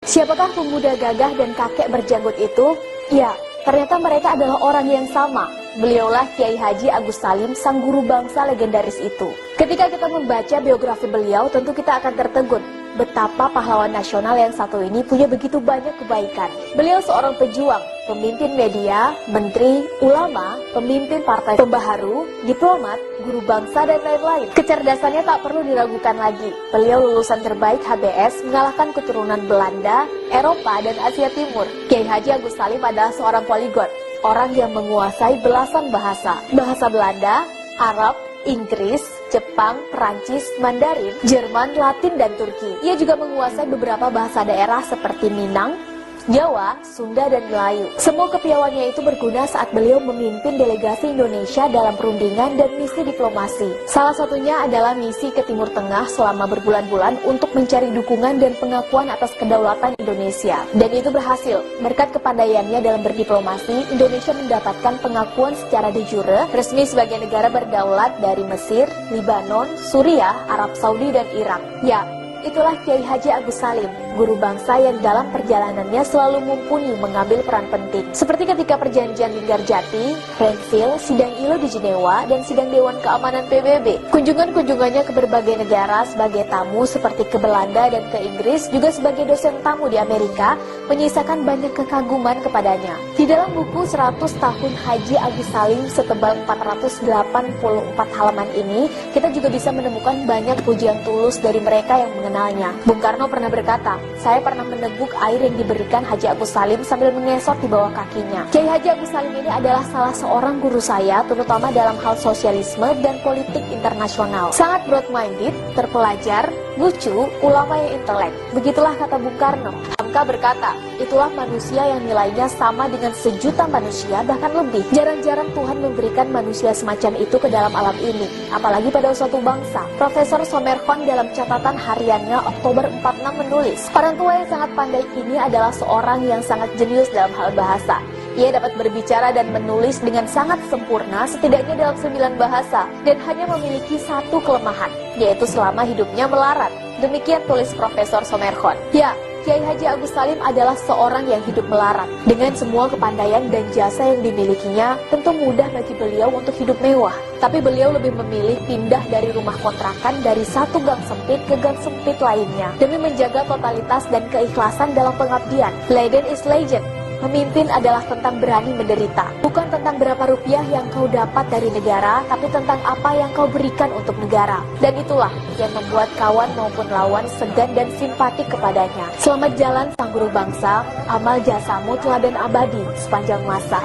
Siapakah pemuda gagah dan kakek berjanggut itu? Ya, ternyata mereka adalah orang yang sama. Beliaulah Kiai Haji Agus Salim, sang guru bangsa legendaris itu. Ketika kita membaca biografi beliau, tentu kita akan tertegun betapa pahlawan nasional yang satu ini punya begitu banyak kebaikan. Beliau seorang pejuang, pemimpin media, menteri, ulama, pemimpin partai pembaharu, diplomat, guru bangsa, dan lain-lain. Kecerdasannya tak perlu diragukan lagi. Beliau lulusan terbaik HBS, mengalahkan keturunan Belanda, Eropa, dan Asia Timur. Kiai Haji Agus Salim adalah seorang poliglot, orang yang menguasai belasan bahasa. Bahasa Belanda, Arab, Inggris, Jepang, Perancis, Mandarin, Jerman, Latin, dan Turki. Ia juga menguasai beberapa bahasa daerah seperti Minang, Jawa, Sunda, dan Melayu. Semua kepiawaiannya itu berguna saat beliau memimpin delegasi Indonesia dalam perundingan dan misi diplomasi. Salah satunya adalah misi ke Timur Tengah selama berbulan-bulan untuk mencari dukungan dan pengakuan atas kedaulatan Indonesia. Dan itu berhasil. Berkat kepandaiannya dalam berdiplomasi, Indonesia mendapatkan pengakuan secara de jure resmi sebagai negara berdaulat dari Mesir, Libanon, Suriah, Arab Saudi, dan Irak. Ya, itulah Kiai Haji Agus Salim, guru bangsa yang dalam perjalanannya selalu mumpuni mengambil peran penting. Seperti ketika perjanjian Linggarjati, Renville, sidang ILO di Jenewa, dan sidang Dewan Keamanan PBB. Kunjungan-kunjungannya ke berbagai negara sebagai tamu seperti ke Belanda dan ke Inggris, juga sebagai dosen tamu di Amerika, menyisakan banyak kekaguman kepadanya. Di dalam buku 100 tahun Haji Agus Salim setebal 484 halaman ini, kita juga bisa menemukan banyak pujian tulus dari mereka yang mengenalnya. Bung Karno pernah berkata, "Saya pernah meneguk air yang diberikan Haji Agus Salim sambil mengesot di bawah kakinya." Kiai Haji Agus Salim ini adalah salah seorang guru saya, terutama dalam hal sosialisme dan politik internasional. Sangat broad-minded, terpelajar, lucu, ulama yang intelek. Begitulah kata Bung Karno. Hamka berkata, "Itulah manusia yang nilainya sama dengan sejuta manusia, bahkan lebih. Jarang-jarang Tuhan memberikan manusia semacam itu ke dalam alam ini, apalagi pada suatu bangsa." Profesor Somerkhon dalam catatan hariannya Oktober 46 menulis, "Orang tua yang sangat pandai ini adalah seorang yang sangat jenius dalam hal bahasa. Ia dapat berbicara dan menulis dengan sangat sempurna, setidaknya dalam 9 bahasa, dan hanya memiliki satu kelemahan, yaitu selama hidupnya melarat." Demikian tulis Profesor Somerkhon. Ya, Kiai Haji Agus Salim adalah seorang yang hidup melarat. Dengan semua kepandaian dan jasa yang dimilikinya, tentu mudah bagi beliau untuk hidup mewah. Tapi beliau lebih memilih pindah dari rumah kontrakan dari satu gang sempit ke gang sempit lainnya, demi menjaga totalitas dan keikhlasan dalam pengabdian. Leiden is legend. Memimpin adalah tentang berani menderita. Bukan tentang berapa rupiah yang kau dapat dari negara, tapi tentang apa yang kau berikan untuk negara. Dan itulah yang membuat kawan maupun lawan segan dan simpatik kepadanya. Selamat jalan sang guru bangsa, amal jasamu teladan abadi sepanjang masa.